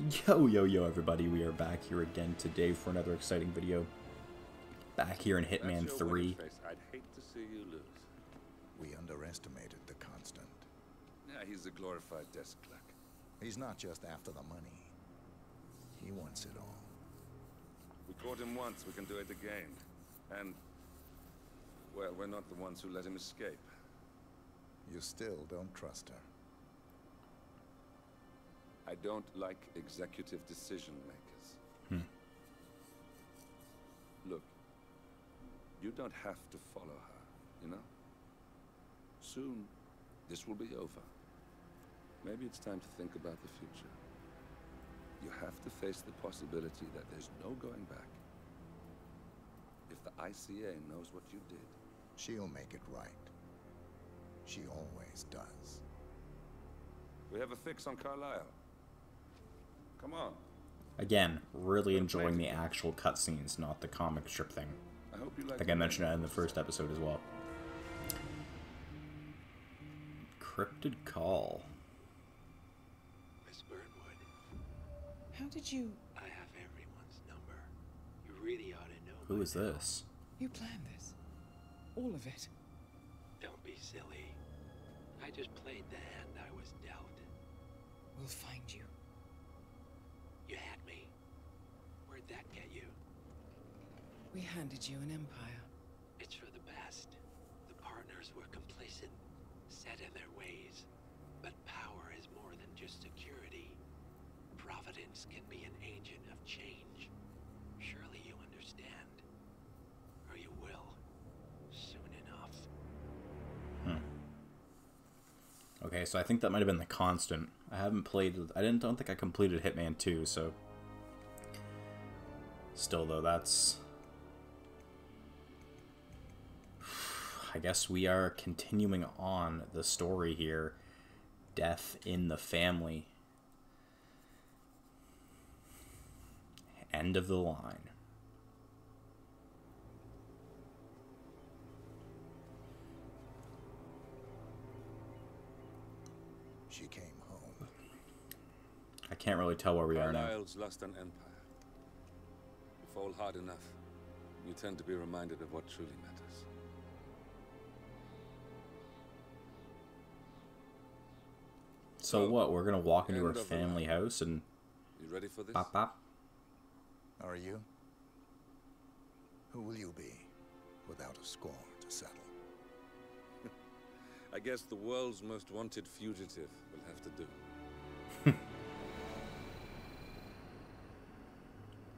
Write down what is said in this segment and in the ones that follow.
Yo, everybody, we are back here again today for another exciting video. Back here in Hitman 3. I'd hate to see you lose. We underestimated the Constant. Yeah, he's a glorified desk clerk. He's not just after the money. He wants it all. We caught him once, we can do it again. And, well, we're not the ones who let him escape. You still don't trust her. I don't like executive decision makers. Look, you don't have to follow her, you know? Soon, this will be over. Maybe it's time to think about the future. You have to face the possibility that there's no going back. If the ICA knows what you did, She'll make it right. She always does. we have a fix on Carlisle. Come on. Again, really enjoying the actual cutscenes, not the comic strip thing. I hope you like I think I mentioned that in the first episode as well. Cryptid call. Miss Burnwood, How did you... I have everyone's number. You really ought to know. Who is this? You planned this? All of it? Don't be silly. I just played the hand I was dealt. We'll find you. You had me. Where'd that get you? We handed you an empire. It's for the best. The partners were complacent, set in their ways. But power is more than just security. Providence can be an agent of change. Surely you understand. Or you will. Soon enough. Okay, so I think that might have been the Constant. I haven't played... don't think I completed Hitman 2, so... Still, though, that's... I guess we are continuing on the story here. Death in the family. End of the line. She came home. I can't really tell where we are now. Carlisle's lost an empire. You fall hard enough, you tend to be reminded of what truly matters. So what? We're gonna walk into her End of the family line. house and You ready for this? bop bop. Are you? Who will you be without a score to settle? I guess the world's most wanted fugitive will have to do.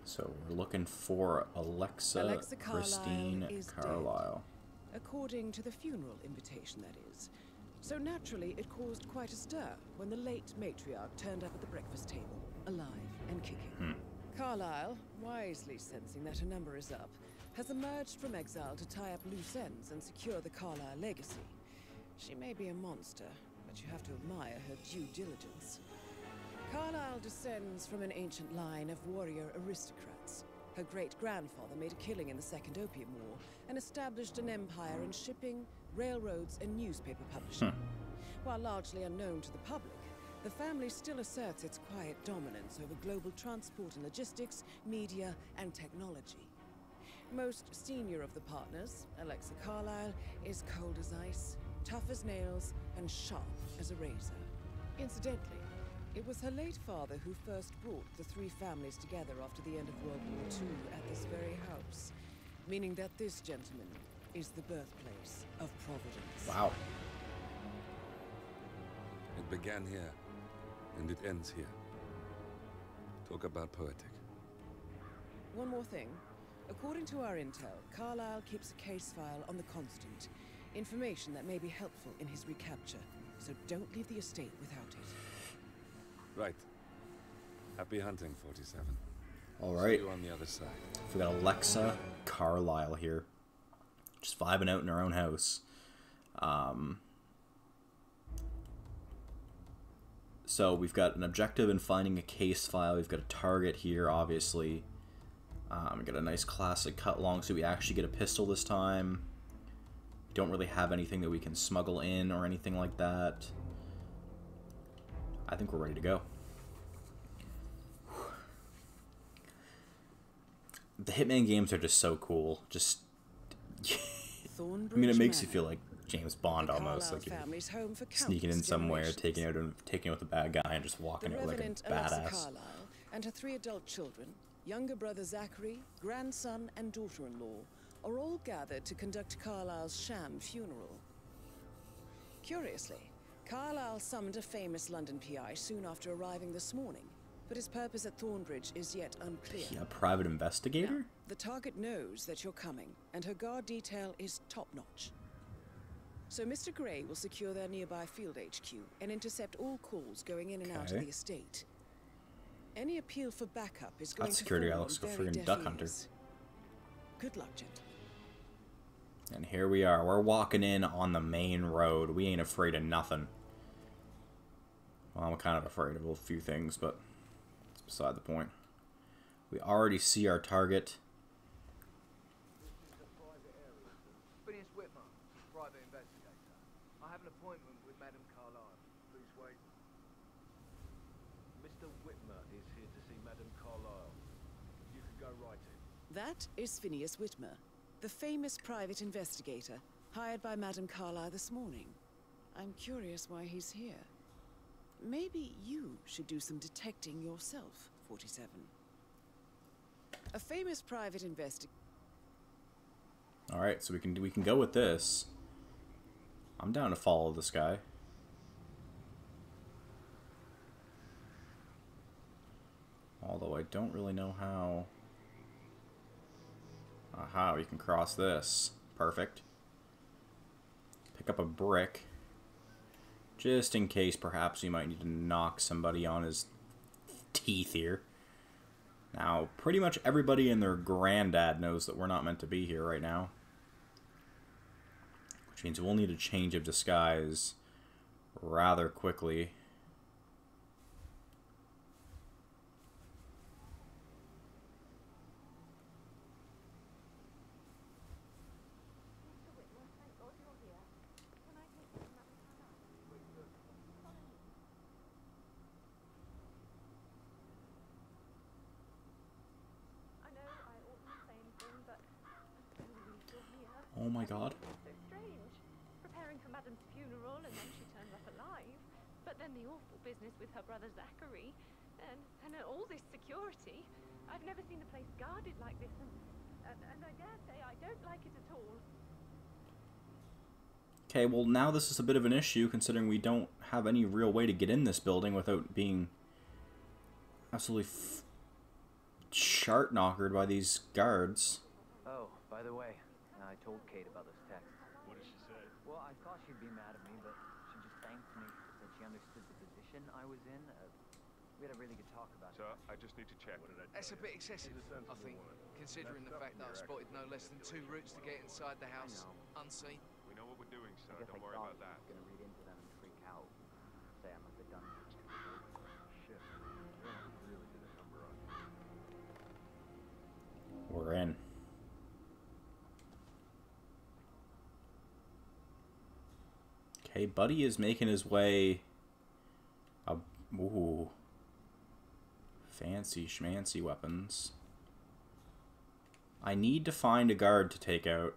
So we're looking for Alexa Christine Carlisle is Carlisle. According to the funeral invitation, that is. So naturally, it caused quite a stir when the late matriarch turned up at the breakfast table, alive and kicking. Carlisle, wisely sensing that her number is up, has emerged from exile to tie up loose ends and secure the Carlisle legacy. She may be a monster, but you have to admire her due diligence. Carlisle descends from an ancient line of warrior aristocrats. Her great-grandfather made a killing in the Second Opium War and established an empire in shipping, railroads, and newspaper publishing. While largely unknown to the public, the family still asserts its quiet dominance over global transport and logistics, media, and technology. Most senior of the partners, Alexa Carlisle, is cold as ice, tough as nails, and sharp as a razor. Incidentally, it was her late father who first brought the three families together after the end of World War II at this very house, meaning that this gentleman is the birthplace of Providence. Wow. It began here, and it ends here. Talk about poetic. One more thing. According to our intel, Carlisle keeps a case file on the Constant. Information that may be helpful in his recapture, so don't leave the estate without it. Right. Happy hunting, 47. All See right. you on the other side. We got Alexa Carlisle here, just vibing out in her own house. So we've got an objective in finding a case file. We've got a target here, obviously. We got a nice classic cut long, so we actually get a pistol this time. We don't really have anything that we can smuggle in or anything like that. I think we're ready to go. The Hitman games are just so cool. Just, I mean, it makes you feel like James Bond almost, like you're sneaking in somewhere, taking out the bad guy, and just walking out like a badass. Carlyle and her 3 adult children, younger brother Zachary, grandson, and daughter-in-law, are all gathered to conduct Carlyle's sham funeral. Curiously, Carlyle summoned a famous London PI soon after arriving this morning, but his purpose at Thornbridge is yet unclear. A private investigator? Now, the target knows that you're coming, and her guard detail is top-notch. So Mr. Gray will secure their nearby field HQ and intercept all calls going in and out of the estate. Any appeal for backup is going to fall on very deaf ears. Good luck, gentlemen. And here we are. We're walking in on the main road. We ain't afraid of nothing. Well, I'm kind of afraid of a few things, but it's beside the point. We already see our target. Phineas Whitmer, private investigator. I have an appointment with Madame Carlyle. Please wait. Mr. Whitmer is here to see Madame Carlyle. You can go right in. That is Phineas Whitmer, the famous private investigator hired by Madame Carlyle this morning. I'm curious why he's here. Maybe you should do some detecting yourself, 47. A famous private investigator. All right, so we can go with this. I'm down to follow this guy. Although I don't really know how. Aha, we can cross this. Perfect. Pick up a brick. Just in case, perhaps we might need to knock somebody on his teeth here. Now, pretty much everybody and their granddad knows that we're not meant to be here right now. Which means we'll need a change of disguise rather quickly. Oh my god. So strange. Preparing for Madame's funeral and then she turns up alive. But then the awful business with her brother Zachary. And all this security. I've never seen the place guarded like this. And I dare say I don't like it at all. Okay, well now this is a bit of an issue considering we don't have any real way to get in this building without being absolutely shart-knockered by these guards. Oh, by the way, I told Kate about this text. What did she say? Well, I thought she'd be mad at me, but she just thanked me that she understood the position I was in. We had a really good talk about it. Sir, I just need to check. What did I That's a bit excessive, I think, considering the fact that I've spotted no less than 2 routes to get inside the house unseen. We know what we're doing, sir. I guess Don't I worry thought about that. I was gonna read into them and freak out. Say I must have done it. Shit. Really did a number on you. We're in. Okay, Buddy is making his way up. Ooh. Fancy schmancy weapons. I need to find a guard to take out.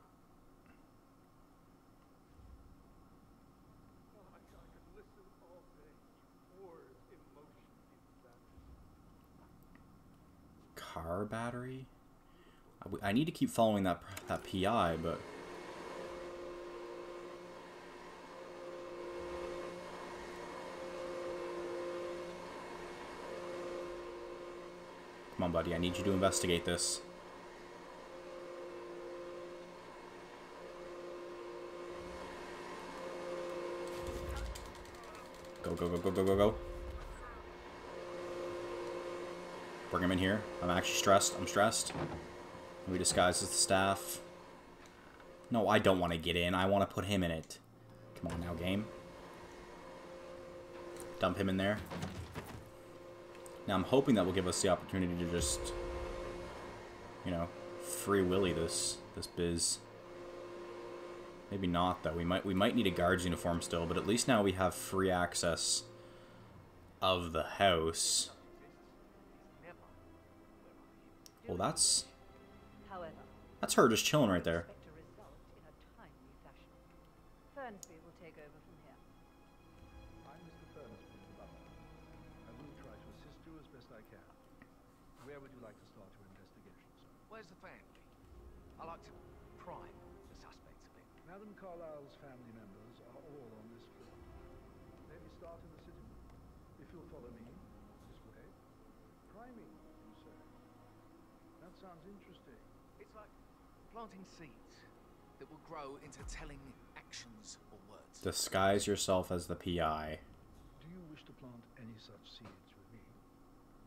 Car battery? I need to keep following that PI, but... Come on, buddy. I need you to investigate this. Go, go, go, go, go, go, go. Bring him in here. I'm actually stressed. I'm stressed. We disguise as the staff. No, I don't want to get in. I want to put him in it. Come on now, game. Dump him in there. Now, I'm hoping that will give us the opportunity to just, you know, free willy this biz. Maybe not, though. We might need a guard's uniform still, but at least now we have free access of the house. Well, that's However, That's her just chilling right there. expect a result in a timely fashion. Fernsby will take over from here. I'm Mr. Fernsby, the butler. I will try to assist you as best I can. Where would you like to start your investigation, sir? Where's the family? I like to prime the suspects a bit. Madam Carlyle's family members are all on this floor. Maybe start in the sitting room. If you'll follow me this way. Priming, you say? That sounds interesting. It's like planting seeds that will grow into telling actions or words. Disguise yourself as the PI. Do you wish to plant any such seeds with me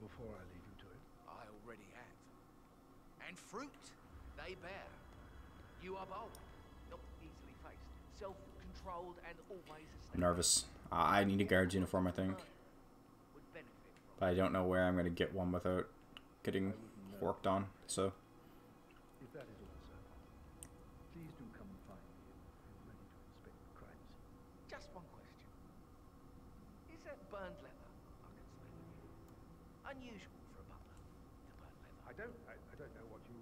before I leave you to it? I already have. And fruit they bear. You are bold, not easily faced, self-controlled, and always I'm established. nervous. I need a guard's uniform, I think. Would benefit from. But I don't know where I'm going to get one without getting worked on, so... If that is all, sir, please do come and find me if you're ready to inspect the crime scene. Just one question. Is that burned leather I can smell in here unusual for a butler to burn leather? I don't know what you...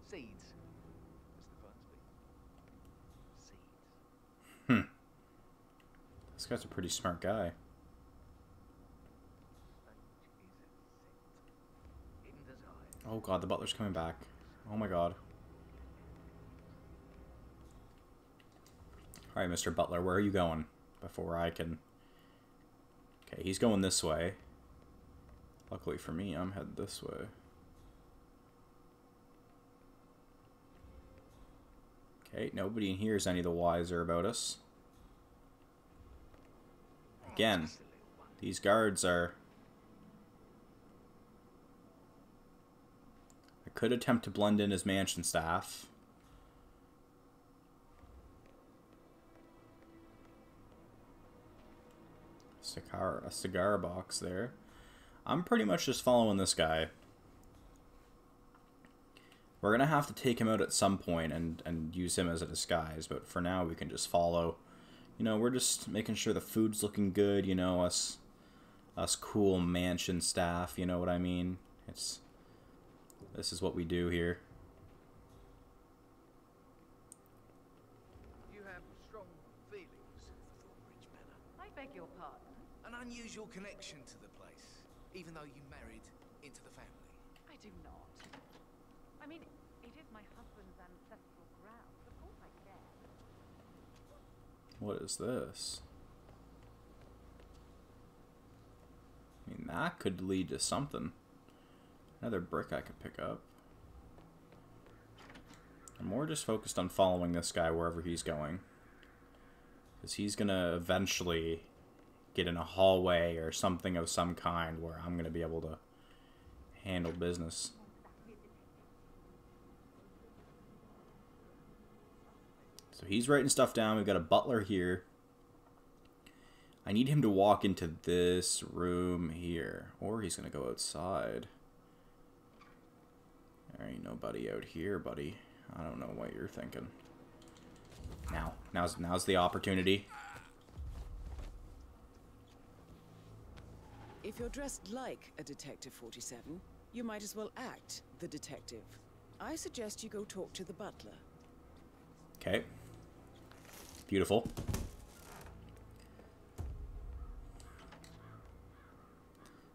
Seeds, Mr. Fernsby. Seeds. Hmm. This guy's a pretty smart guy. Hidden desire. Oh god, the butler's coming back. Oh my god. Alright, Mr. Butler, where are you going? Before I can... Okay, he's going this way. Luckily for me, I'm headed this way. Okay, nobody in here is any the wiser about us. Again, these guards are... I could attempt to blend in as mansion staff. A cigar box there. I'm pretty much just following this guy. We're gonna have to take him out at some point and use him as a disguise, but for now we can just follow. You know, we're just making sure the food's looking good, you know, us cool mansion staff, you know what I mean? This is what we do here. You have strong feelings for Thornbridge Manor. I beg your pardon. An unusual connection to the place, even though you married into the family. I do not. I mean, it is my husband's ancestral ground. Of course I care. What is this? I mean, that could lead to something. Another brick I could pick up. I'm more just focused on following this guy wherever he's going. Because he's going to eventually get in a hallway or something of some kind where I'm going to be able to handle business. So he's writing stuff down. We've got a butler here. I need him to walk into this room here. Or he's going to go outside. There ain't nobody out here, buddy. I don't know what you're thinking. Now's the opportunity. If you're dressed like a Detective 47, you might as well act the detective. I suggest you go talk to the butler. Okay. Beautiful.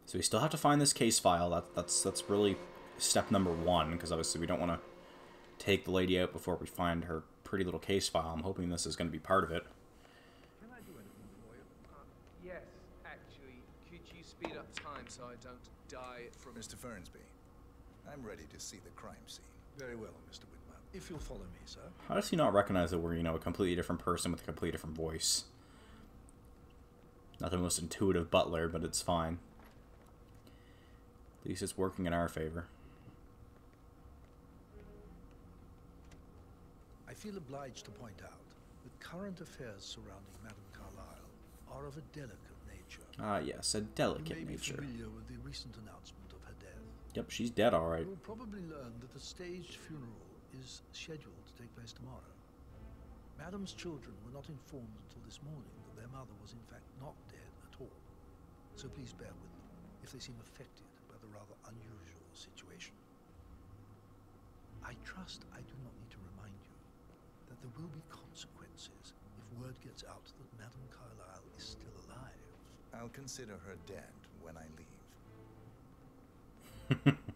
So we still have to find this case file. That's really step number one, because obviously we don't want to take the lady out before we find her pretty little case file. I'm hoping this is going to be part of it. Can I do anything for you? Yes, actually. Could you speed up time so I don't die from... Mr. Fernsby, I'm ready to see the crime scene. Very well, Mr. Whitmer. If you'll follow me, sir. How does he not recognize that we're, you know, a completely different person with a completely different voice? Not the most intuitive butler, but it's fine. At least it's working in our favor. I feel obliged to point out that current affairs surrounding Madame Carlyle are of a delicate nature. Ah, yes, a You delicate may be nature. familiar with the recent announcement of her death. Yep, she's dead, alright. You'll probably learn that the staged funeral is scheduled to take place tomorrow. Madame's children were not informed until this morning that their mother was in fact not dead at all. So please bear with them if they seem affected by the rather unusual situation. I trust I do not need to remind you that there will be consequences if word gets out that Madame Carlyle is still alive. I'll consider her dead when I leave.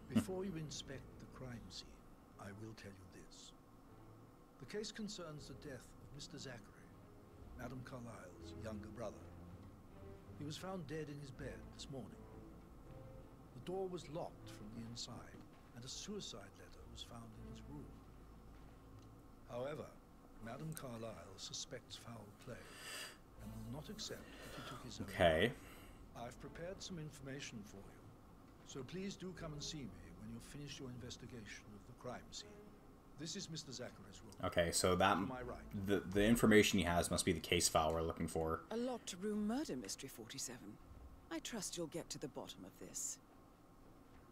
Before you inspect the crime scene, I will tell you this. The case concerns the death of Mr. Zachary, Madame Carlyle's younger brother. He was found dead in his bed this morning. The door was locked from the inside, and a suicide letter was found in his room. However, Madame Carlyle suspects foul play and will not accept that he took his own life. I've prepared some information for you, so please do come and see me when you've finished your investigation of the crime scene. This is Mr. Zachary's room. Okay, so that the information he has must be the case file we're looking for. A locked room murder mystery, 47. I trust you'll get to the bottom of this.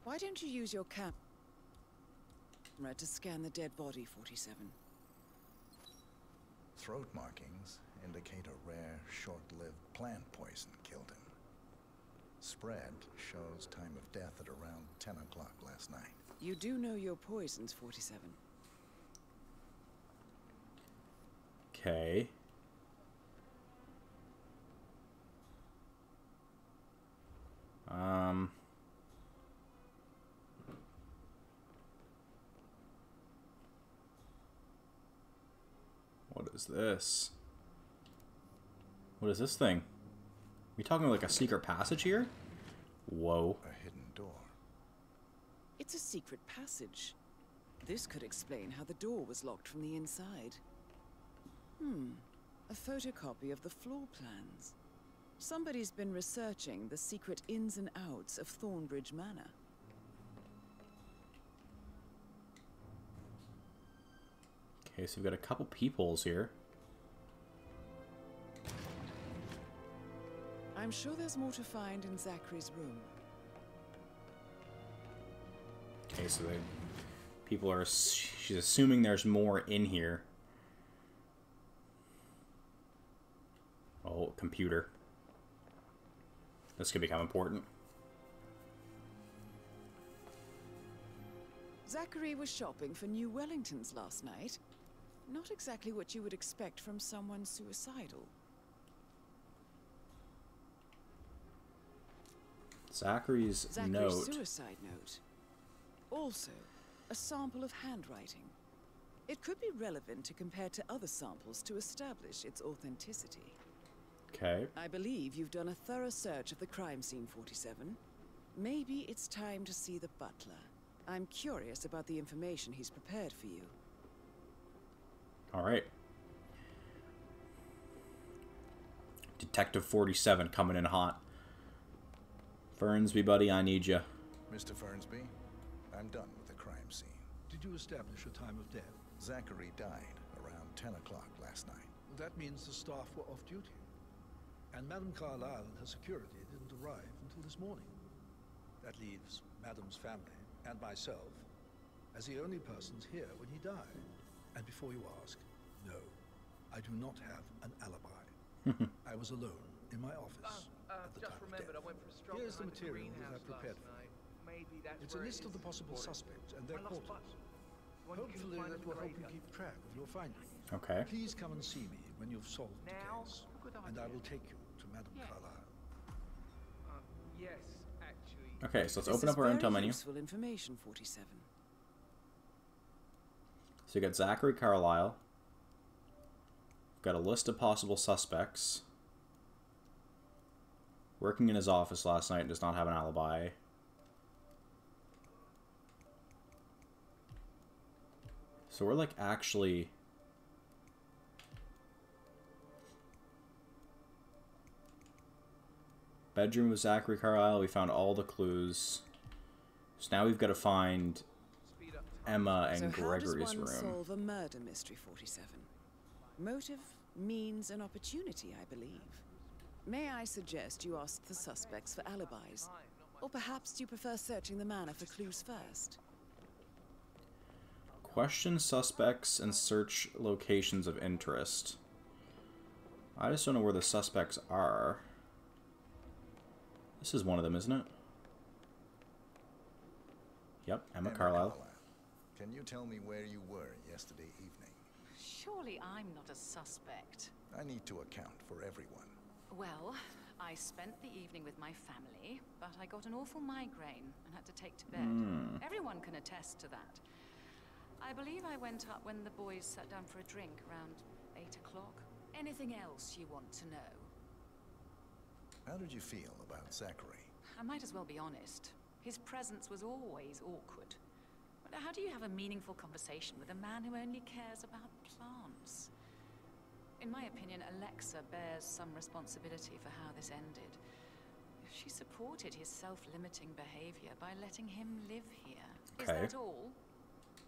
Why don't you use your camera to scan the dead body, 47? Throat markings indicate a rare, short-lived plant poison killed him. Spread shows time of death at around 10 o'clock last night. You do know your poisons, 47. Okay. What is this? What is this thing? We talking like a secret passage here? Whoa. A hidden door. It's a secret passage. This could explain how the door was locked from the inside. A photocopy of the floor plans. Somebody's been researching the secret ins and outs of Thornbridge Manor. Okay, so we've got a couple peepholes here. I'm sure there's more to find in Zachary's room. Okay, so she's assuming there's more in here. Oh, computer. This could become important. Zachary was shopping for new Wellingtons last night. Not exactly what you would expect from someone suicidal. Zachary's note. Suicide note. Also, a sample of handwriting. It could be relevant to compare to other samples to establish its authenticity. Okay. I believe you've done a thorough search of the crime scene, 47. Maybe it's time to see the butler. I'm curious about the information he's prepared for you. All right. Detective 47 coming in hot. Fernsby, buddy, I need you. Mr. Fernsby, I'm done with the crime scene. Did you establish a time of death? Zachary died around 10 o'clock last night. Well, that means the staff were off duty. And Madame Carlyle and her security didn't arrive until this morning. That leaves Madame's family and myself as the only persons here when he died. And before you ask, no, I do not have an alibi. I was alone in my office at the time of death. I went for a stroll. Here's the material that I've prepared for you. It's a list of the possible suspects and their quarters. Hopefully that will help you keep track of your findings. Okay. Please come and see me when you've solved the case, and I will take you to Madame Carlyle. Yes, actually. Okay, so let's open up our intel menu. Useful information, 47. So you got Zachary Carlyle. Got a list of possible suspects. Working in his office last night, does not have an alibi. So we're like actually... Bedroom with Zachary Carlyle, we found all the clues. So now we've got to find Emma and Gregory's room. So how does one solve a murder mystery, 47? Motive, means, and opportunity, I believe. May I suggest you ask the suspects for alibis? Or perhaps you prefer searching the manor for clues first? Question suspects and search locations of interest. I just don't know where the suspects are. This is one of them, isn't it? Yep, Emma Carlyle. Can you tell me where you were yesterday evening? Surely I'm not a suspect. I need to account for everyone. Well, I spent the evening with my family, but I got an awful migraine and had to take to bed. Everyone can attest to that. I believe I went up when the boys sat down for a drink around 8 o'clock. Anything else you want to know? How did you feel about Zachary? I might as well be honest. His presence was always awkward. But how do you have a meaningful conversation with a man who only cares about plants? In my opinion, Alexa bears some responsibility for how this ended. She supported his self-limiting behavior by letting him live here. Is that all?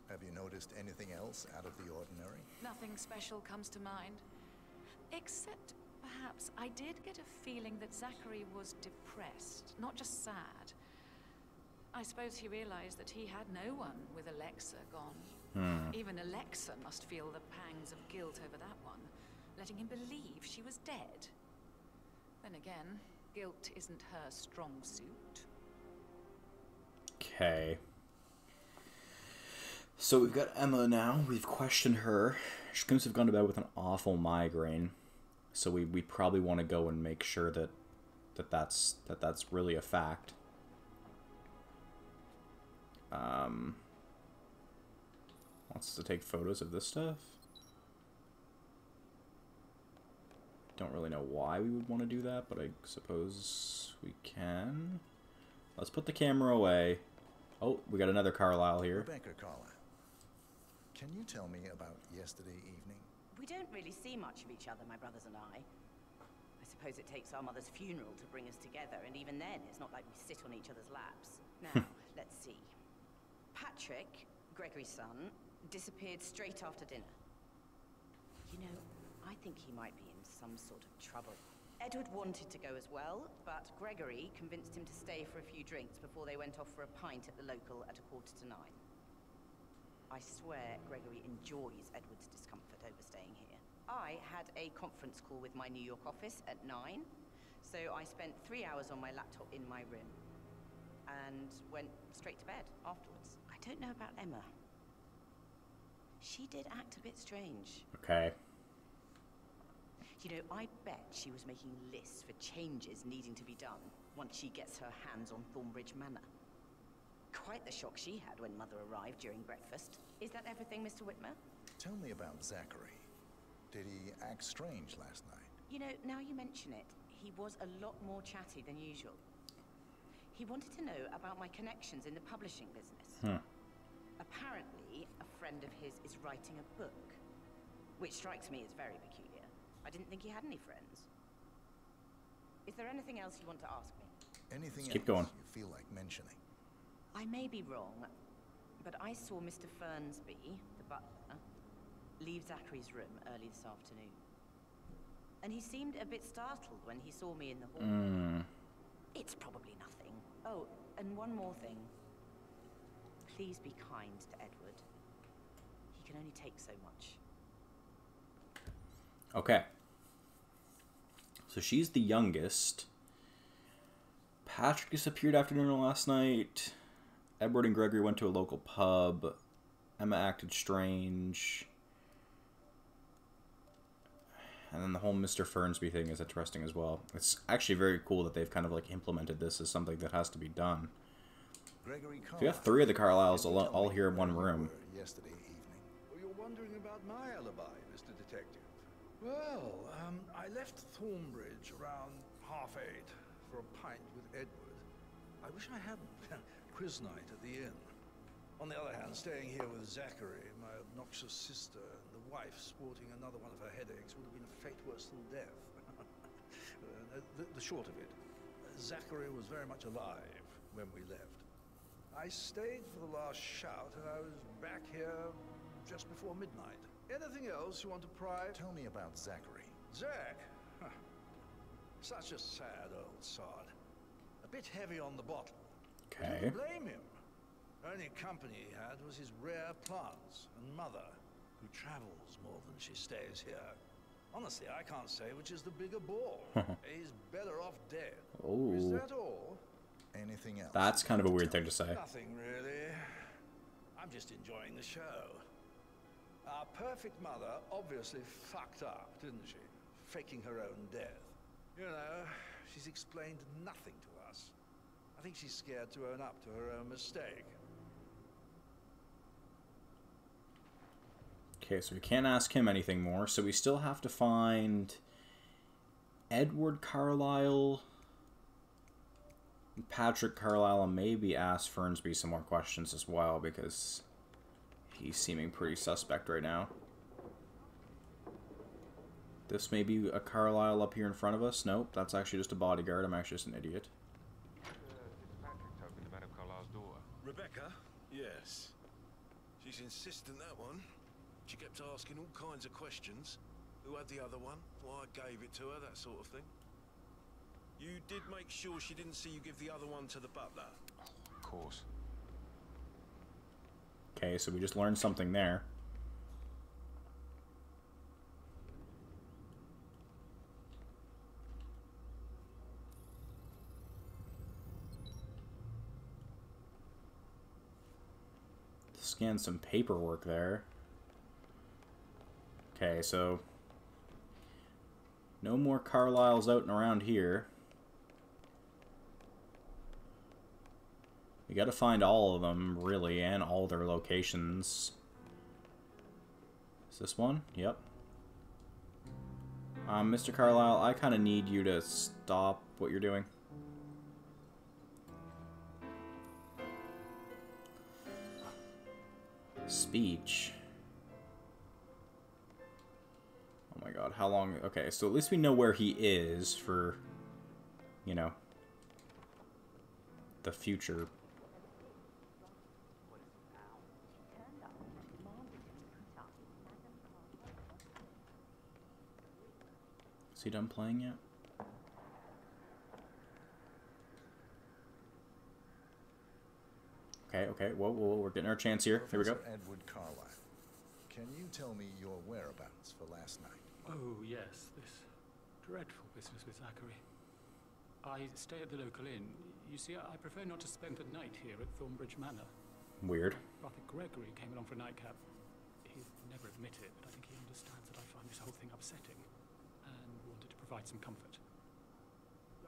Have you noticed anything else out of the ordinary? Nothing special comes to mind. Except, perhaps, I did get a feeling that Zachary was depressed, not just sad. I suppose he realized that he had no one with Alexa gone. Even Alexa must feel the pangs of guilt over that one, letting him believe she was dead. Then again, guilt isn't her strong suit. Okay. So we've got Emma now. We've questioned her. She claims to have gone to bed with an awful migraine. So we probably want to go and make sure that's really a fact. Wants us to take photos of this stuff. Don't really know why we would want to do that, but I suppose we can. Let's put the camera away. Oh, we got another Carlisle here. Rebecca Carlisle, can you tell me about yesterday evening? We don't really see much of each other, my brothers and I. I suppose it takes our mother's funeral to bring us together, and even then, it's not like we sit on each other's laps. Now, let's see. Patrick, Gregory's son, disappeared straight after dinner. You know, I think he might be in some sort of trouble. Edward wanted to go as well, but Gregory convinced him to stay for a few drinks before they went off for a pint at the local at 8:45. I swear Gregory enjoys Edward's discomfort over staying here. I had a conference call with my New York office at 9, so I spent 3 hours on my laptop in my room and went straight to bed afterwards. I don't know about Emma. She did act a bit strange. Okay. You know, I bet she was making lists for changes needing to be done once she gets her hands on Thornbridge Manor. Quite the shock she had when Mother arrived during breakfast. Is that everything, Mr. Whitmer? Tell me about Zachary. Did he act strange last night? You know, now you mention it, he was a lot more chatty than usual. He wanted to know about my connections in the publishing business. Apparently, a friend of his is writing a book, which strikes me as very peculiar. I didn't think he had any friends. Is there anything else you want to ask me? Anything Keep else going. you feel like mentioning? I may be wrong, but I saw Mr. Fernsby, the butler, leave Zachary's room early this afternoon. And he seemed a bit startled when he saw me in the hall. It's probably nothing. Oh, and one more thing. Please be kind to Edward. He can only take so much. Okay. So she's the youngest. Patrick disappeared after dinner last night. Edward and Gregory went to a local pub. Emma acted strange. And then the whole Mr. Fernsby thing is interesting as well. It's actually very cool that they've kind of like implemented this as something that has to be done. Gregory So you have three of the Carlisles all here in one room. Yesterday evening. Oh, you're wondering about my alibi, Mr. Detective. Well, I left Thornbridge around 8:30 for a pint with Edward. I wish I hadn't. Quiz night at the inn. On the other hand, staying here with Zachary, my obnoxious sister, and the wife sporting another one of her headaches would have been a fate worse than death. The short of it, Zachary was very much alive when we left. I stayed for the last shout, and I was back here just before midnight. Anything else you want to pry? Tell me about Zachary. Zach? Huh. Such a sad old sod. A bit heavy on the bottle. Okay. Don't blame him. Only company he had was his rare plants and mother, who travels more than she stays here. Honestly, I can't say which is the bigger bore. He's better off dead. Oh. Is that all? Anything else? That's kind of a weird thing to say. Nothing really. I'm just enjoying the show. Our perfect mother obviously fucked up, didn't she? Faking her own death. You know, she's explained nothing to us. I think she's scared to own up to her own mistake. Okay, so we can't ask him anything more, so we still have to find Edward Carlisle, Patrick Carlisle, and maybe ask Fernsby some more questions as well, because he's seeming pretty suspect right now. This may be a Carlisle up here in front of us. Nope, that's actually just a bodyguard. I'm actually just an idiot. Patrick talking to Madame Carlisle's daughter. Rebecca? Yes. She's insistent, that one. She kept asking all kinds of questions. Who had the other one? Why I gave it to her, that sort of thing. You did make sure she didn't see you give the other one to the butler? Oh, of course. Okay, so we just learned something there. Scan some paperwork there. Okay, so no more Carlisles out and around here. We gotta find all of them, really, and all their locations. Is this one? Yep. Mr. Carlisle, I kind of need you to stop what you're doing. Speech. Oh my god, how long? Okay, so at least we know where he is for, you know, the future. Is he done playing yet? Okay, whoa, we're getting our chance here. Here we go. Professor Edward Carlisle, can you tell me your whereabouts for last night? Oh, yes, this dreadful business with Zachary. I stay at the local inn. You see, I prefer not to spend the night here at Thornbridge Manor. Weird. Brother Gregory came along for a nightcap. He'd never admit it, but I think he understands that I find this whole thing upsetting and wanted to provide some comfort.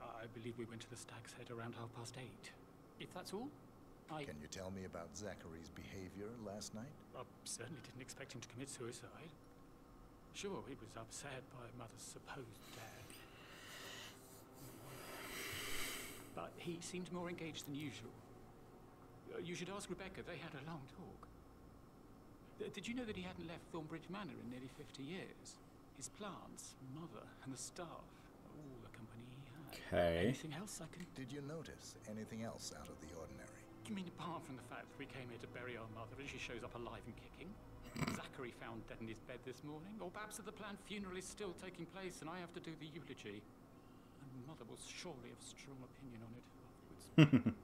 I believe we went to the Stag's Head around 8:30. If that's all, Can you tell me about Zachary's behavior last night? I certainly didn't expect him to commit suicide. Sure, he was upset by Mother's supposed death. But he seemed more engaged than usual. You should ask Rebecca, they had a long talk. Did you know that he hadn't left Thornbridge Manor in nearly 50 years? His plants, Mother, and the staff, all the company he had. Okay. Anything else I can... Did you notice anything else out of the ordinary? You mean apart from the fact that we came here to bury our mother and she shows up alive and kicking? Zachary found dead in his bed this morning? Or perhaps that the planned funeral is still taking place and I have to do the eulogy? And Mother will surely have strong opinion on it afterwards.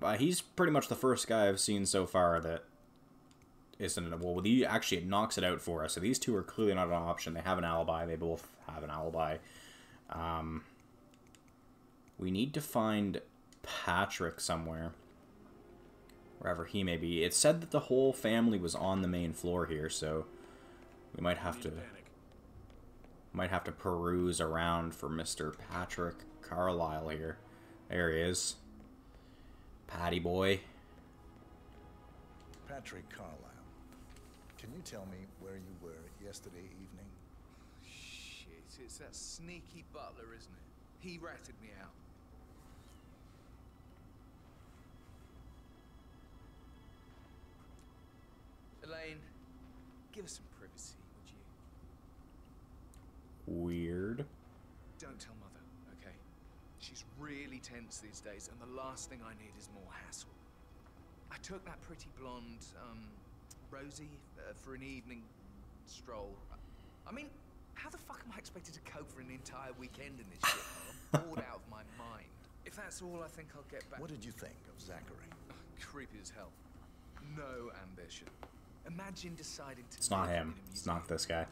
Alright, he's pretty much the first guy I've seen so far that isn't... Well, he actually knocks it out for us. So these two are clearly not an option. They have an alibi. They both have an alibi. We need to find Patrick somewhere. Wherever he may be. It said that the whole family was on the main floor here, so we might have to... Might have to peruse around for Mr. Patrick Carlisle here. There he is. Patty boy. Patrick Carlisle, can you tell me where you were yesterday evening? Shit, it's that sneaky butler, isn't it? He ratted me out. Elaine, give us some privacy, would you? Weird. Don't tell Mother, okay? She's really tense these days, and the last thing I need is more hassle. I took that pretty blonde, Rosie, for an evening stroll. I mean, how the fuck am I expected to cope for an entire weekend in this shit? I'm bored out of my mind. If that's all, I think I'll get back. What did you think of Zachary? Creepy as hell. No ambition. Imagine deciding to... It's not him. It's not this guy.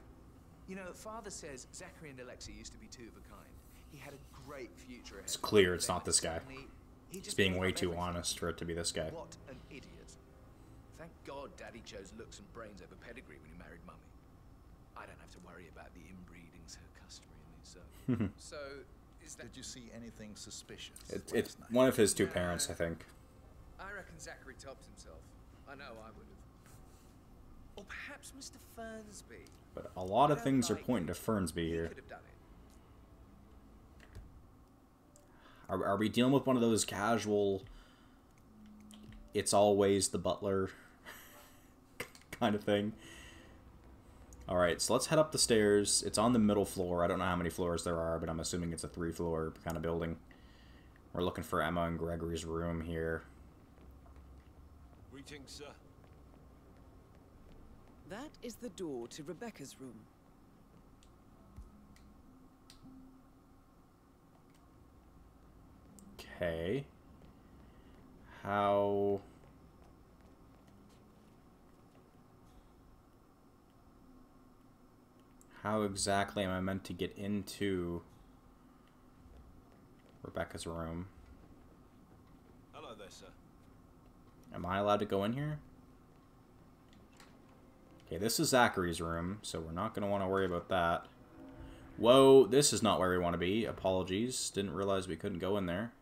You know, Father says Zachary and Alexei used to be two of a kind. He had a great future ahead. It's clear it's not this guy. He's being way too honest for it to be this guy. What an idiot. Thank God Daddy chose looks and brains over pedigree when he married Mummy. I don't have to worry about the inbreedings her customary in me, so... is that... Did you see anything suspicious? It's one of his two parents, I think. I reckon Zachary tops himself. I know I would have. Or perhaps Mr. Fernsby. But a lot of things are pointing to Fernsby here. Could have done it. Are we dealing with one of those casual, it's always the butler kind of thing? Alright, so let's head up the stairs. It's on the middle floor. I don't know how many floors there are, but I'm assuming it's a 3-floor kind of building. We're looking for Emma and Gregory's room here. Greetings, sir. That is the door to Rebecca's room. Okay. How exactly am I meant to get into Rebecca's room? Hello there, sir. Am I allowed to go in here? Okay, this is Zachary's room, so we're not going to want to worry about that. Whoa, this is not where we want to be. Apologies. Didn't realize we couldn't go in there.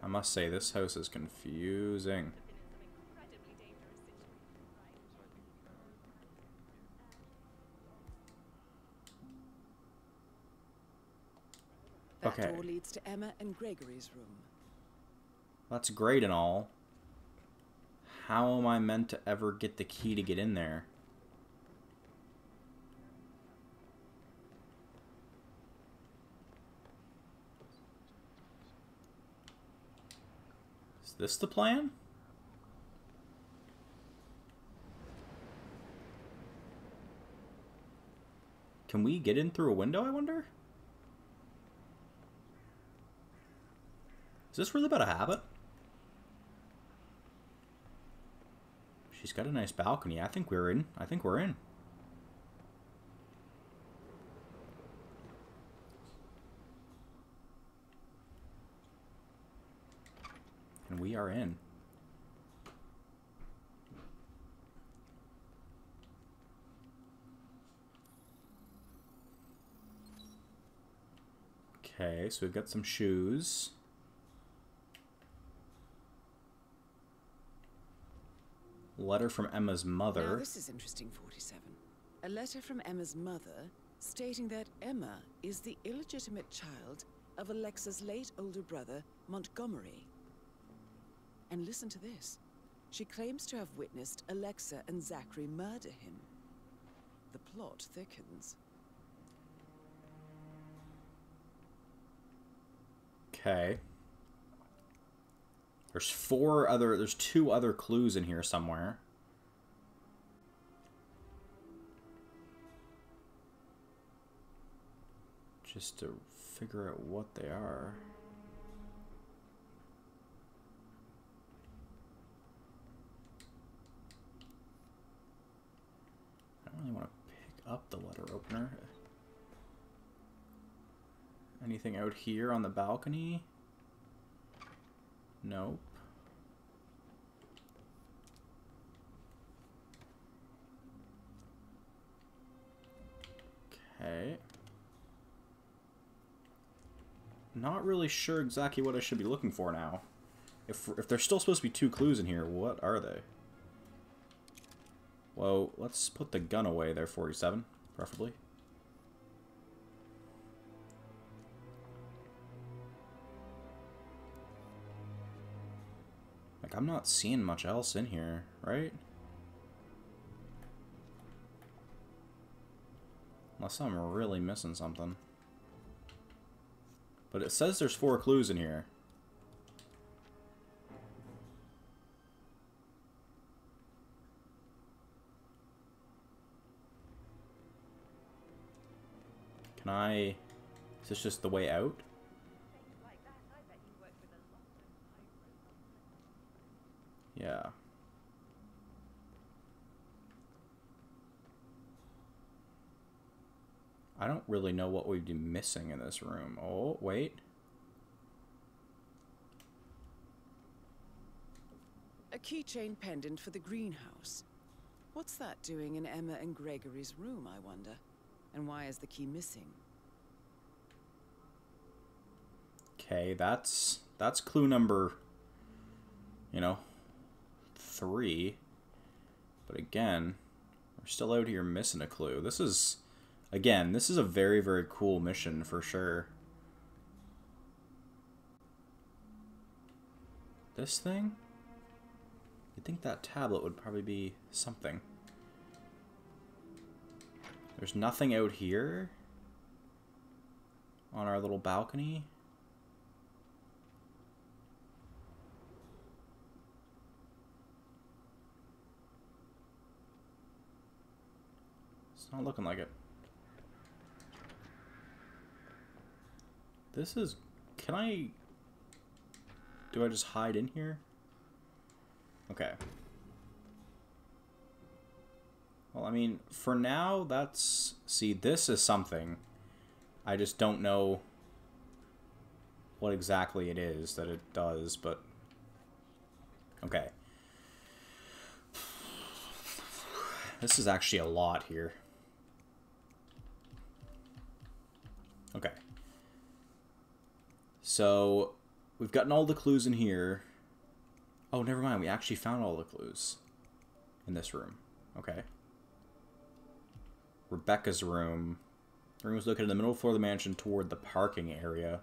I must say, this house is confusing. That Okay. door leads to Emma and Gregory's room. That's great and all. How am I meant to ever get the key to get in there? Is this the plan? Can we get in through a window, I wonder? Is this really about to happen? She's got a nice balcony. I think we're in. I think we're in. And we are in. Okay, so we've got some shoes. Letter from Emma's mother. Now this is interesting, 47. A letter from Emma's mother stating that Emma is the illegitimate child of Alexa's late older brother, Montgomery. And listen to this. She claims to have witnessed Alexa and Zachary murder him. The plot thickens. Okay. There's two other clues in here somewhere. Just to figure out what they are. I don't really want to pick up the letter opener. Anything out here on the balcony? Nope. Okay. Not really sure exactly what I should be looking for now. If there's still supposed to be two clues in here, what are they? Well, let's put the gun away there, 47, preferably. Like, I'm not seeing much else in here, right? Unless I'm really missing something. But it says there's 4 clues in here. Can I... Is this just the way out? Yeah. I don't really know what we'd be missing in this room. Oh, wait. A keychain pendant for the greenhouse. What's that doing in Emma and Gregory's room, I wonder? And why is the key missing? Okay, that's clue number, 3. But again, we're still out here missing a clue. This is a very, very cool mission for sure. This thing? You'd think that tablet would probably be something. There's nothing out here on our little balcony. It's not looking like it. This is... Do I just hide in here? Okay. Well, I mean, for now, that's... See, this is something. I just don't know what exactly it is that it does, but... Okay. This is actually a lot here. Okay. So, we've gotten all the clues in here. Oh, never mind. We actually found all the clues in this room. Okay. Rebecca's room. The room was located in the middle floor of the mansion toward the parking area.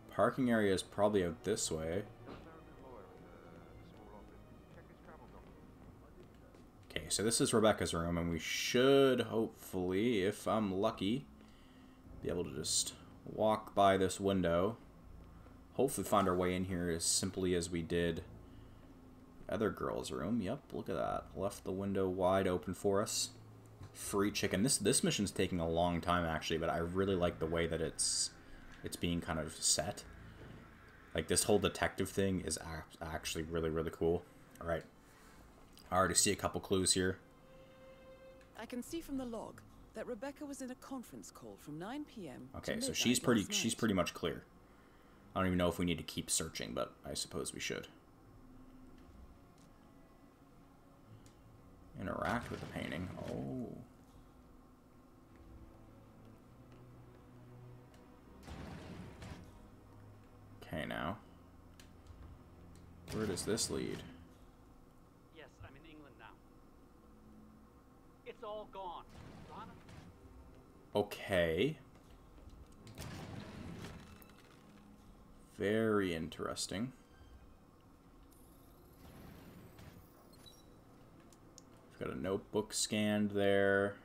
Parking area is probably out this way. Okay, so this is Rebecca's room, and we should, hopefully, if I'm lucky, be able to just walk by this window. Hopefully find our way in here as simply as we did the other girl's room. Yep, look at that. Left the window wide open for us. Free chicken. This mission's taking a long time, actually, but I really like the way that it's being kind of set. Like, this whole detective thing is actually really, really cool. Alright. I already see a couple clues here. I can see from the log that Rebecca was in a conference call from 9 p.m. Okay, so she's pretty much clear. I don't even know if we need to keep searching, but I suppose we should. Interact with the painting. Oh. Okay, now. Where does this lead? Yes, I'm in England now. It's all gone. Donna? Okay. Very interesting. We've got a notebook scanned there.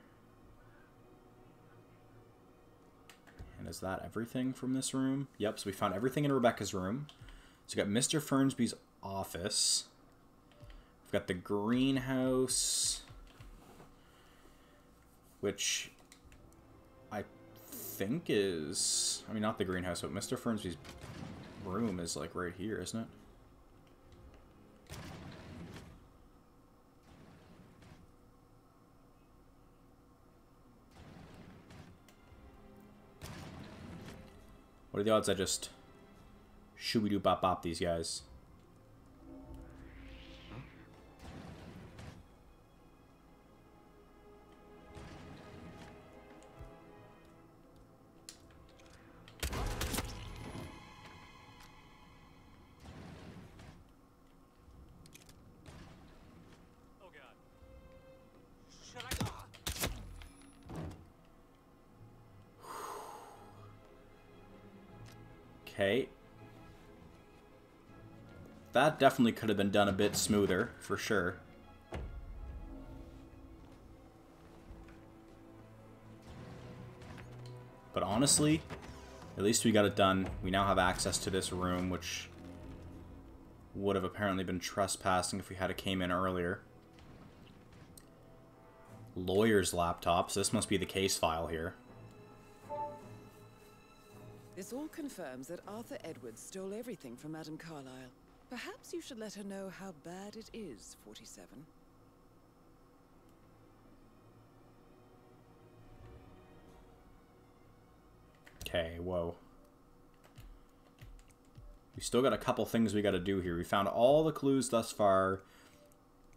And is that everything from this room? Yep, so we found everything in Rebecca's room. So we got Mr. Fernsby's office. We've got the greenhouse, which I think is... I mean, not the greenhouse, but Mr. Fernsby's room is like right here, isn't it? What are the odds I just shooby-doo-bop-bop these guys? Oh God. Should I? Okay. That definitely could have been done a bit smoother, for sure. But honestly, at least we got it done. We now have access to this room, which would have apparently been trespassing if we had came in earlier. Lawyer's laptop, so this must be the case file here. This all confirms that Arthur Edwards stole everything from Madame Carlyle. Perhaps you should let her know how bad it is, 47. Okay, whoa. We still got a couple things we got to do here. We found all the clues thus far.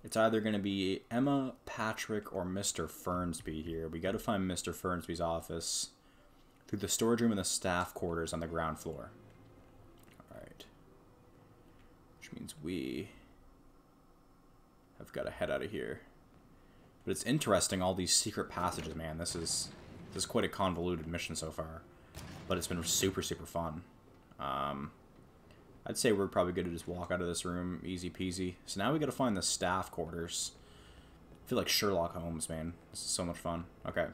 It's either going to be Emma, Patrick, or Mr. Fernsby here. We got to find Mr. Fernsby's office through the storage room and the staff quarters on the ground floor. Alright. Which means we have got to head out of here. But it's interesting, all these secret passages, man. This is quite a convoluted mission so far. But it's been super, super fun. I'd say we're probably good to just walk out of this room, easy peasy. So now we gotta find the staff quarters. I feel like Sherlock Holmes, man. This is so much fun. Okay.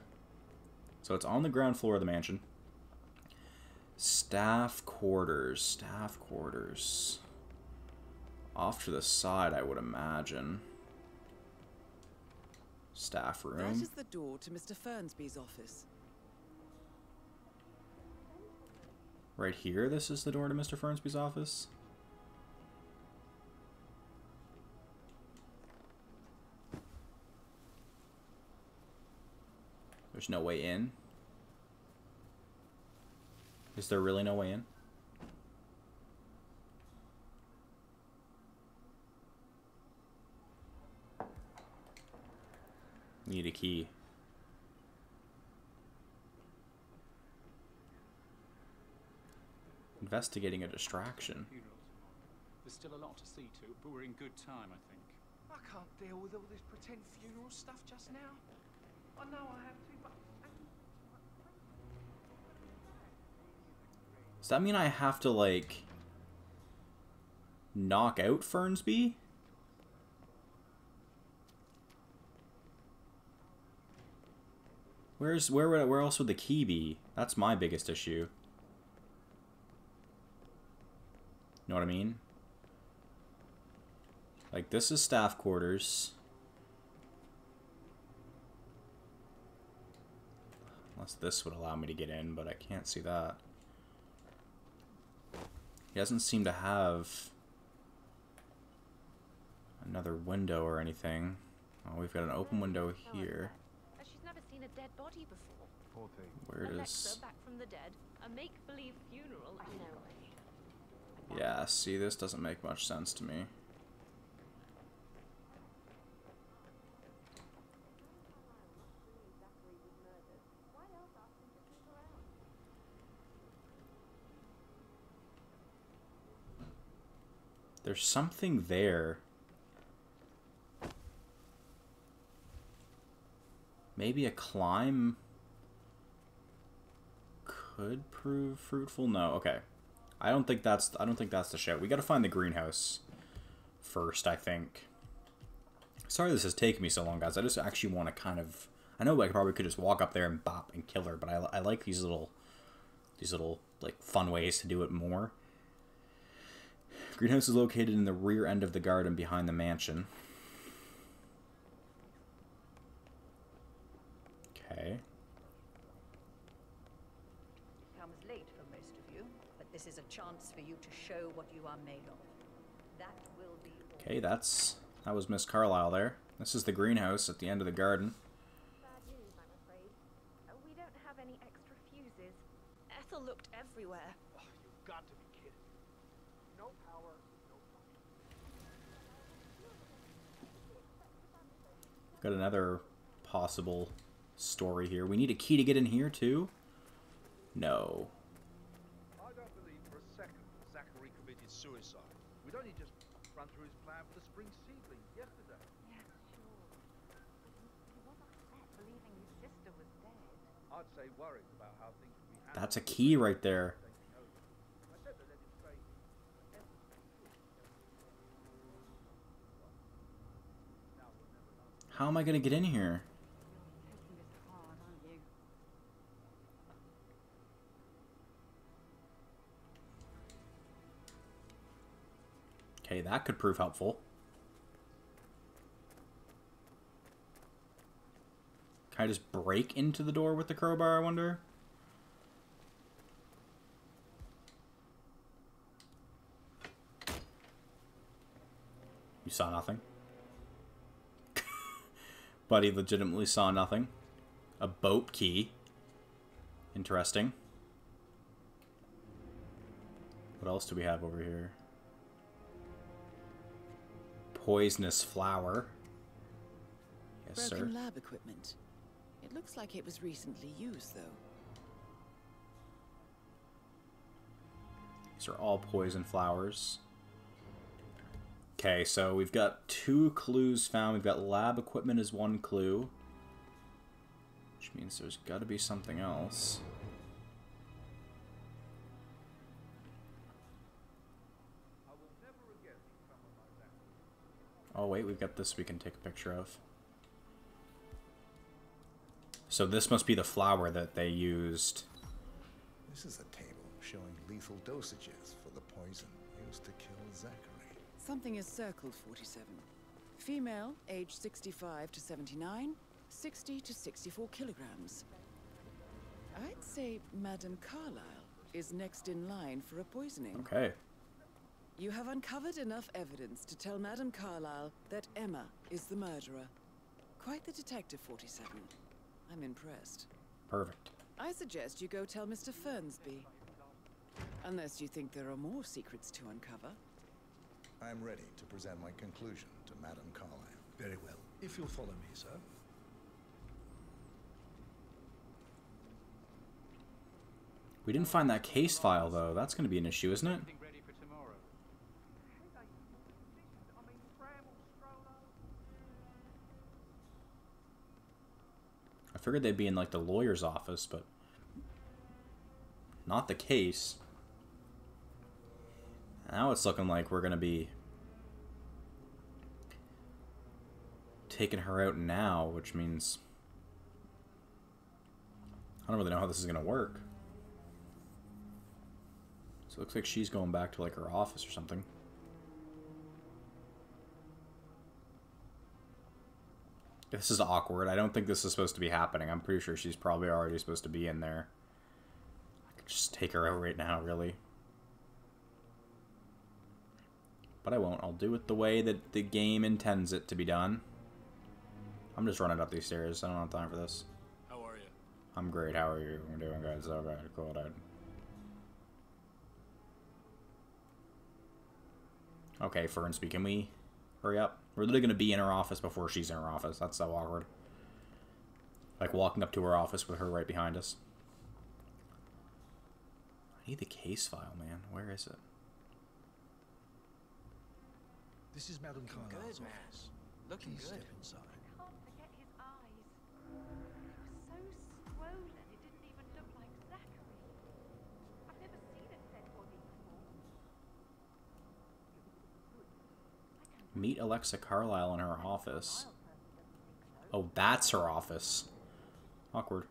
So it's on the ground floor of the mansion. Staff quarters. Staff quarters. Off to the side, I would imagine. Staff room. That is the door to Mr. Fernsby's office. Right here, this is the door to Mr. Fernsby's office. There's no way in. Is there really no way in? Need a key. Investigating a distraction. There's still a lot to see to, but we're in good time, I think. I can't deal with all this pretend funeral stuff just now. I know I have to, but... Does that mean I have to, like, knock out Fernsby? Where else would the key be? That's my biggest issue. You know what I mean? Like, this is staff quarters. Unless this would allow me to get in, but I can't see that. He doesn't seem to have another window or anything. Oh, we've got an open window here. She's never seen a dead body before. Where Alexa does... back from the dead. A make-believe funeral. Yeah, see, this doesn't make much sense to me. There's something there. Maybe a climb could prove fruitful? No, okay. I don't think that's the show. We gotta find the greenhouse first, I think. Sorry this has taken me so long, guys. I just actually want to kind of... I know I probably could just walk up there and bop and kill her, but I like these little like fun ways to do it more. Greenhouse is located in the rear end of the garden behind the mansion. Okay. Comes late for most of you, but this is a chance for you to show what you are made of. That will be all. Okay, that was Miss Carlyle there. This is the greenhouse at the end of the garden. Bad news, I'm afraid. We don't have any extra fuses. Ethel looked everywhere. Oh, you've got to be kidding. No power, no fire. Got another possible story here. We need a key to get in here too? No. I don't believe for a second Zachary committed suicide. We'd only just run through his plan for the spring seedling yesterday. Yeah, sure. He was upset believing his sister was dead. I'd say worried about how things would be handled. That's a key right there. I said they let him stay. How am I gonna get in here? Taking this hard, aren't you? Okay, that could prove helpful. Can I just break into the door with the crowbar, I wonder? You saw nothing? Buddy legitimately saw nothing. A boat key. Interesting. What else do we have over here? Poisonous flower. Yes, Broken sir. lab equipment. It looks like it was recently used, though. These are all poison flowers. Okay, so we've got 2 clues found. We've got lab equipment as 1 clue. Which means there's got to be something else. Oh wait, we've got this we can take a picture of. So this must be the flower that they used. This is a table showing lethal dosages for the poison used to kill Zachary. Something is circled, 47. Female, age 65 to 79, 60 to 64 kilograms. I'd say Madame Carlyle is next in line for a poisoning. Okay. You have uncovered enough evidence to tell Madame Carlyle that Emma is the murderer. Quite the detective, 47. I'm impressed. Perfect. I suggest you go tell Mr. Fernsby. Unless you think there are more secrets to uncover. I'm ready to present my conclusion to Madame Carlyle. Very well. If you'll follow me, sir. We didn't find that case file, though. That's going to be an issue, isn't it? I figured they'd be in, like, the lawyer's office, but not the case. Now it's looking like we're going to be taking her out now, which means I don't really know how this is going to work. So it looks like she's going back to, like, her office or something. This is awkward. I don't think this is supposed to be happening. I'm pretty sure she's probably already supposed to be in there. I could just take her out right now, really. But I won't. I'll do it the way that the game intends it to be done. I'm just running up these stairs. I don't have time for this. How are you? I'm great. How are you? I'm doing good. So good. Cool, dude. Okay, Fernsby, can we hurry up? We're literally going to be in her office before she's in her office. That's so awkward. Like walking up to her office with her right behind us. I need the case file, man. Where is it? This is Madame Carlyle's office. Looking Please good. step inside. Can't forget his eyes. They were so swollen, it didn't even look like Zachary. I've never seen a dead body before. Meet Alexa Carlyle in her office. Oh, that's her office. Awkward.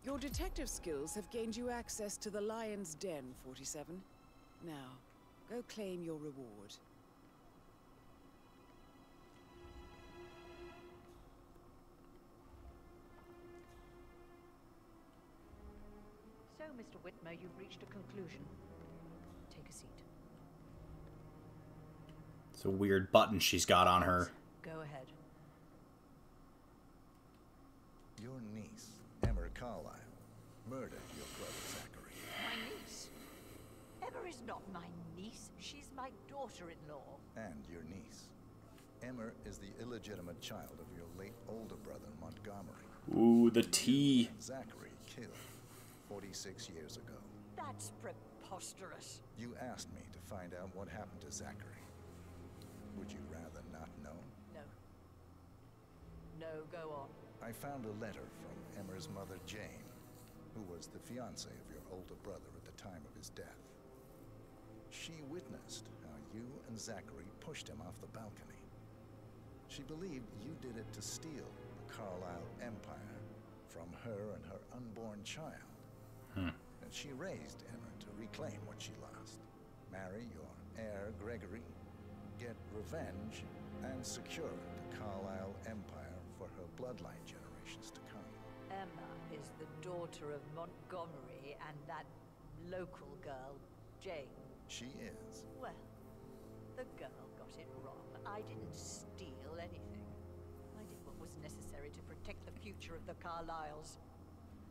Your detective skills have gained you access to the Lion's Den, 47. Now, go claim your reward. So, Mr. Whitmer, you've reached a conclusion. Take a seat. It's a weird button she's got on her. Go ahead. Your niece, Emma Carlyle, murdered your brother Zachary. My niece? Emma is not my niece. She's my daughter-in-law. And your niece. Emma is the illegitimate child of your late older brother, Montgomery. Ooh, the T. Zachary killed 46 years ago. That's preposterous. You asked me to find out what happened to Zachary. Would you rather not know? No. No, go on. I found a letter from Emmer's mother, Jane, who was the fiancée of your older brother at the time of his death. She witnessed how you and Zachary pushed him off the balcony. She believed you did it to steal the Carlyle empire from her and her unborn child. And she raised Emma to reclaim what she lost. Marry your heir, Gregory, get revenge, and secure the Carlyle empire for her bloodline generations to come. Emma is the daughter of Montgomery and that local girl, Jane. She is. Well, The girl got it wrong. I didn't steal anything. I did what was necessary to protect the future of the Carlyles.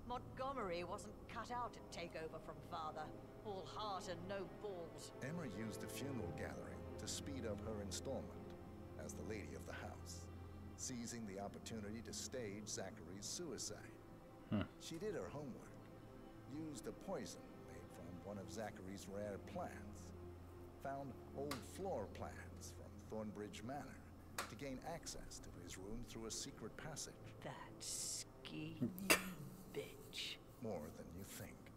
Montgomery wasn't cut out to take over from Father. All heart and no balls. Emma used the funeral gathering to speed up her installment as the lady of the house, seizing the opportunity to stage Zachary's suicide. She did her homework, used a poison made from one of Zachary's rare plants, found old floor plans from Thornbridge Manor to gain access to his room through a secret passage. That scheming bitch. More than you think.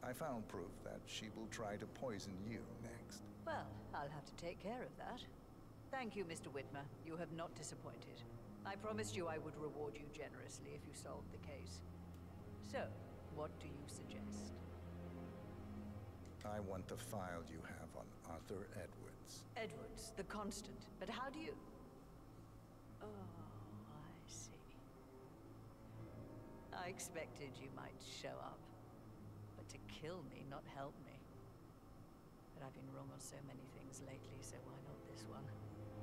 I found proof that she will try to poison you next. Well, I'll have to take care of that. Thank you, Mr. Whitmer. You have not disappointed. I promised you I would reward you generously if you solved the case. So, what do you suggest? I want the file you have on Arthur Edwards. Edwards, the Constant. But how do you... Oh, I see. I expected you might show up. But to kill me, not help me. But I've been wrong on so many things lately, so why not this one?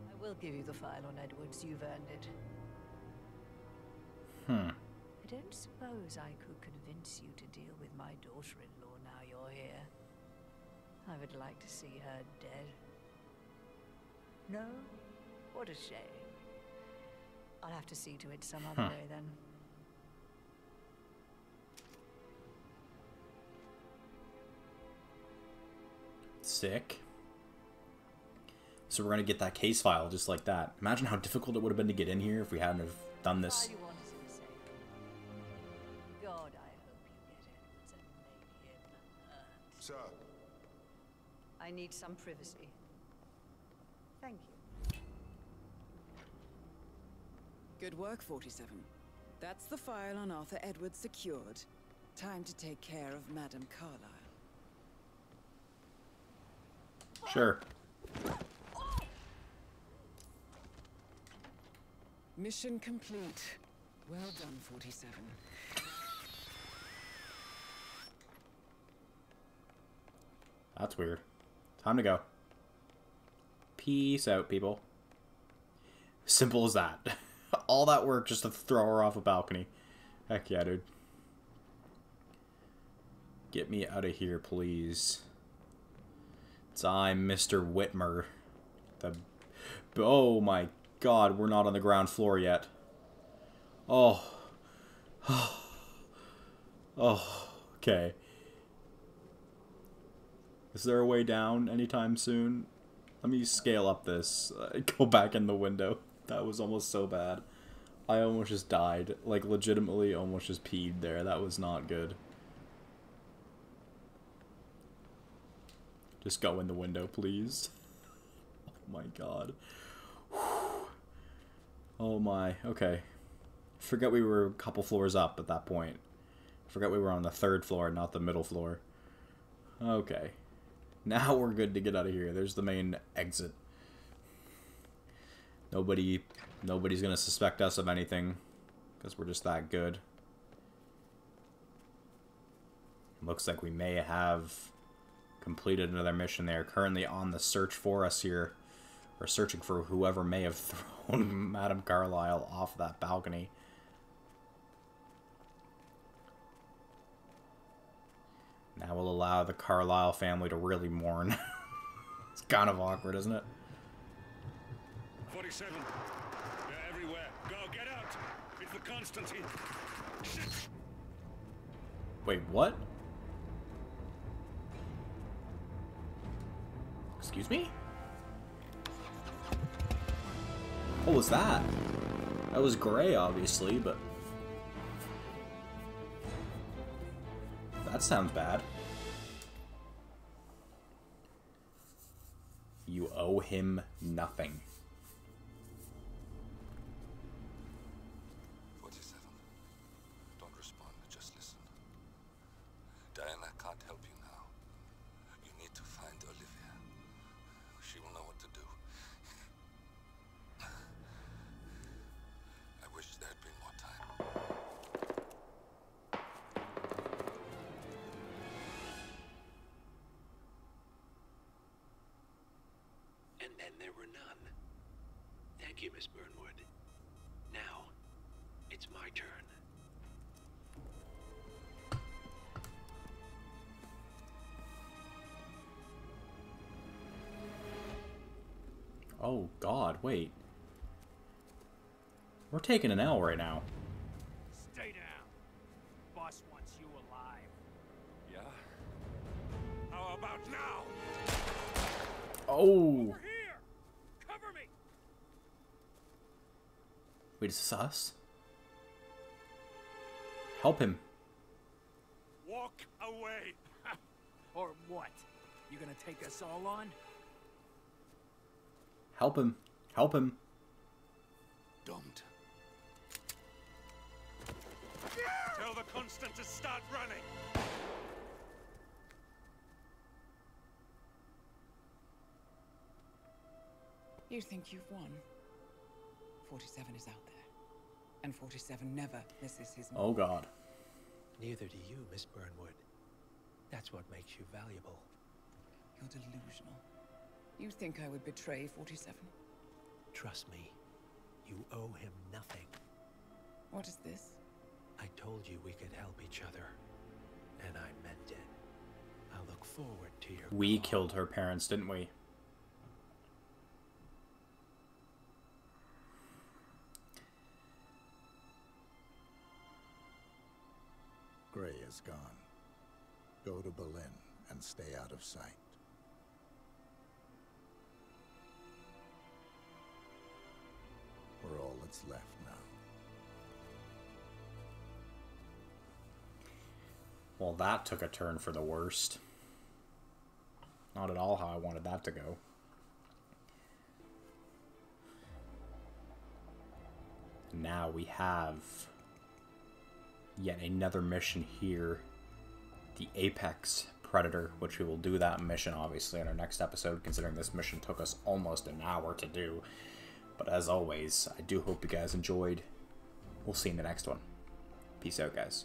I will give you the file on Edwards. You've earned it. I don't suppose I could convince you to deal with my daughter-in-law now you're here. I would like to see her dead. No? What a shame. I'll have to see to it some other way then. Sick. So we're gonna get that case file just like that. Imagine how difficult it would have been to get in here if we hadn't have done this. God, I hope you get Edwards and make him hurt. Sir. I need some privacy. Thank you. Good work, 47. That's the file on Arthur Edwards secured. Time to take care of Madame Carlyle. Sure. Mission complete. Well done, 47. That's weird. Time to go. Peace out, people. Simple as that. All that work just to throw her off a balcony. Heck yeah, dude. Get me out of here, please. It's I'm Mr. Whitmer. Oh my god, we're not on the ground floor yet. Oh. Oh, okay. Is there a way down anytime soon? Let me scale up this. Go back in the window. That was almost so bad. I almost just died. Like, legitimately almost just peed there. That was not good. Just go in the window, please. Oh my god. Oh my. Okay. Forget we were a couple floors up at that point. Forget we were on the 3rd floor, not the middle floor. Okay. Now we're good to get out of here. There's the main exit. Nobody's gonna suspect us of anything, because we're just that good. Looks like we may have completed another mission. They are currently on the search for us here. Or searching for whoever may have thrown Madame Carlyle off that balcony. Now we'll allow the Carlyle family to really mourn. It's kind of awkward, isn't it? 47. They're everywhere. Go, get out! It's the Constantine. Shit! Wait, what? Excuse me? What was that? That was Gray, obviously, but... that sounds bad. You owe him nothing. 47. Don't respond, just listen. Diana can't help you now. You need to find Olivia. She will know what to do. I wish there had been more time. And then there were none. Thank you, Miss Burnwood. Now, it's my turn. Oh God, wait. We're taking an L right now. Stay down. Boss wants you alive. Yeah? How about now? Oh! Over here! Cover me! Wait, is this us? Help him. Walk away! Or what? You gonna take us all on? Help him. Help him. Don't. Tell the Constant to start running! You think you've won? 47 is out there. And 47 never misses his mark. Oh God. Neither do you, Miss Burnwood. That's what makes you valuable. You're delusional. You think I would betray 47? Trust me, you owe him nothing. What is this? I told you we could help each other, and I meant it. I look forward to your We killed her parents, didn't we? Gray is gone. Go to Berlin and stay out of sight. We're all that's left now. Well, that took a turn for the worst. Not at all how I wanted that to go. Now we have yet another mission here. The Apex Predator, which we will do that mission obviously in our next episode, considering this mission took us almost an hour to do. But as always, I do hope you guys enjoyed. We'll see you in the next one. Peace out, guys.